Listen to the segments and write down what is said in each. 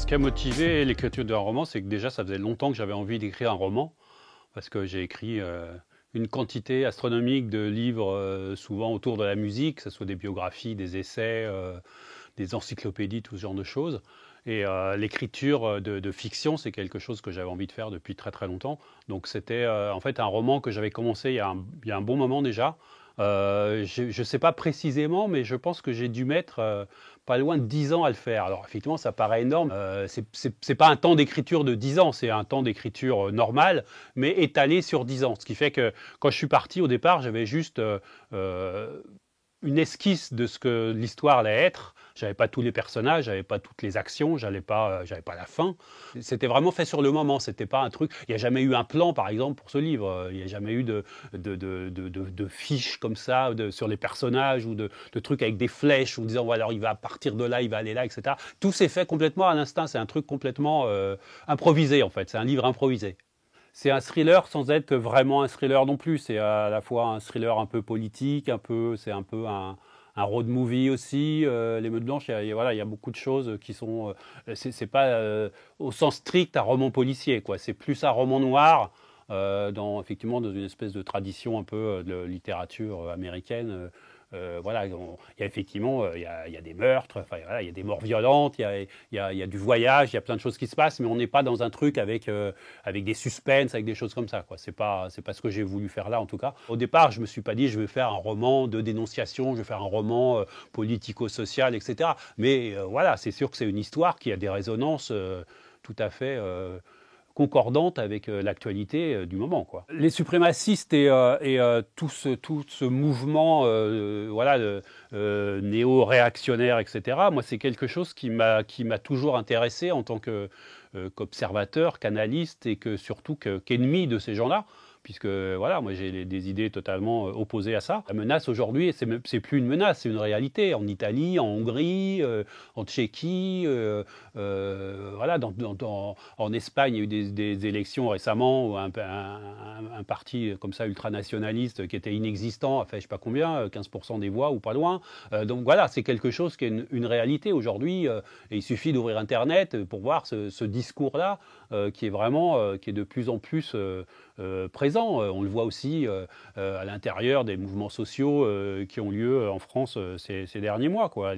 Ce qui a motivé l'écriture d'un roman, c'est que déjà, ça faisait longtemps que j'avais envie d'écrire un roman, parce que j'ai écrit une quantité astronomique de livres, souvent autour de la musique, que ce soit des biographies, des essais, des encyclopédies, tout ce genre de choses. Et l'écriture de fiction, c'est quelque chose que j'avais envie de faire depuis très très longtemps. Donc c'était en fait un roman que j'avais commencé il y a un bon moment déjà. Je ne sais pas précisément, mais je pense que j'ai dû mettre pas loin de 10 ans à le faire. Alors effectivement, ça paraît énorme. C'est pas un temps d'écriture de 10 ans, c'est un temps d'écriture normal, mais étalé sur 10 ans. Ce qui fait que quand je suis parti au départ, j'avais juste une esquisse de ce que l'histoire allait être. J'avais pas tous les personnages, j'avais pas toutes les actions, j'avais pas la fin. C'était vraiment fait sur le moment. C'était pas un truc. Il n'y a jamais eu un plan, par exemple, pour ce livre. Il n'y a jamais eu de fiches comme ça sur les personnages ou de trucs avec des flèches ou disant voilà, alors il va partir de là, il va aller là, etc. Tout s'est fait complètement à l'instinct. C'est un truc complètement improvisé en fait. C'est un livre improvisé. C'est un thriller sans être vraiment un thriller non plus. C'est à la fois un thriller un peu politique, c'est un peu un road movie aussi. Les Meutes Blanches, voilà, il y a beaucoup de choses qui sont. C'est pas au sens strict un roman policier, quoi. C'est plus un roman noir, effectivement, dans une espèce de tradition un peu de littérature américaine. Voilà, il y a effectivement il y a des meurtres, enfin, voilà, il y a des morts violentes, il y a du voyage, il y a plein de choses qui se passent, mais on n'est pas dans un truc avec des suspens, avec des choses comme ça, quoi. C'est pas ce que j'ai voulu faire là, en tout cas. Au départ, je me suis pas dit je vais faire un roman de dénonciation, je vais faire un roman politico-social, etc. Mais voilà, c'est sûr que c'est une histoire qui a des résonances tout à fait concordante avec l'actualité du moment, quoi. Les suprémacistes et tout ce mouvement voilà, néo-réactionnaire, etc., moi, c'est quelque chose qui m'a toujours intéressé en tant qu'observateur, qu'analyste et surtout qu'ennemi de ces gens-là. Puisque voilà, moi j'ai des idées totalement opposées à ça. La menace aujourd'hui, c'est plus une menace, c'est une réalité. En Italie, en Hongrie, en Tchéquie, voilà, en Espagne, il y a eu des élections récemment où un parti comme ça ultranationaliste qui était inexistant a fait je sais pas combien, 15% des voix ou pas loin. Donc voilà, c'est quelque chose qui est une réalité aujourd'hui. Et il suffit d'ouvrir Internet pour voir ce discours-là qui est vraiment, qui est de plus en plus présent. On le voit aussi à l'intérieur des mouvements sociaux qui ont lieu en France ces derniers mois, quoi.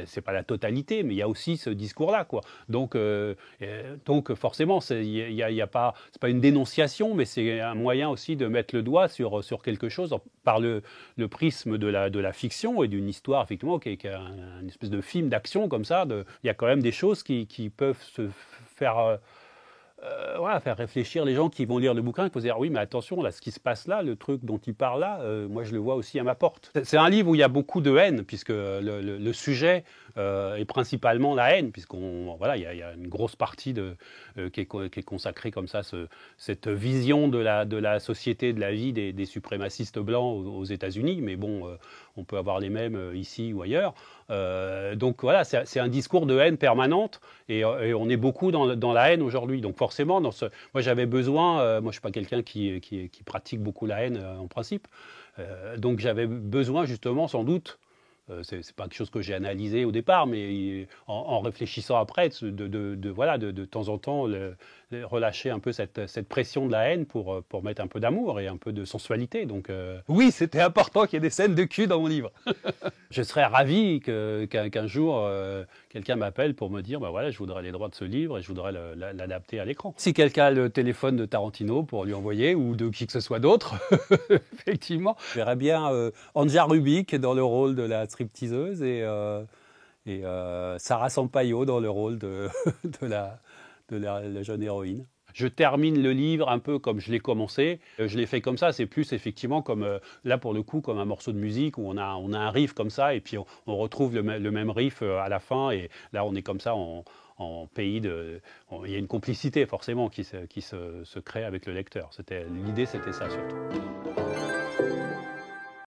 C'est pas la totalité, mais il y a aussi ce discours-là, quoi. Donc forcément, y a pas, c'est pas une dénonciation, mais c'est un moyen aussi de mettre le doigt sur quelque chose par le prisme de la fiction et d'une histoire, effectivement, qui est une espèce de film d'action comme ça. Il y a quand même des choses qui peuvent se faire... voilà, faire réfléchir les gens qui vont lire le bouquin, qui vont se dire oui, mais attention, là, ce qui se passe là, le truc dont il parle là, moi je le vois aussi à ma porte. C'est un livre où il y a beaucoup de haine, puisque le sujet est principalement la haine, voilà, il y a une grosse partie qui est consacrée comme ça, cette vision de la société, de la vie des suprémacistes blancs aux États-Unis, mais bon, on peut avoir les mêmes ici ou ailleurs. Donc voilà, c'est un discours de haine permanente et on est beaucoup dans la haine aujourd'hui. Donc forcément, moi j'avais besoin, moi je suis pas quelqu'un qui pratique beaucoup la haine en principe, donc j'avais besoin justement sans doute, c'est pas quelque chose que j'ai analysé au départ, mais en réfléchissant après, voilà, de temps en temps relâcher un peu cette pression de la haine pour mettre un peu d'amour et un peu de sensualité. Donc oui, c'était important qu'il y ait des scènes de cul dans mon livre. Je serais ravi qu'un jour quelqu'un m'appelle pour me dire bah voilà, je voudrais les droits de ce livre et je voudrais l'adapter à l'écran. Si quelqu'un a le téléphone de Tarantino pour lui envoyer ou de qui que ce soit d'autre, effectivement, je verrais bien Anja Rubik dans le rôle de la stripteaseuse et Sarah Sampaio dans le rôle de la jeune héroïne. Je termine le livre un peu comme je l'ai commencé. Je l'ai fait comme ça, c'est plus effectivement comme, là pour le coup, comme un morceau de musique où on a un riff comme ça et puis on retrouve le même riff à la fin et là on est comme ça en pays de... il y a une complicité forcément qui se crée avec le lecteur. L'idée c'était ça surtout.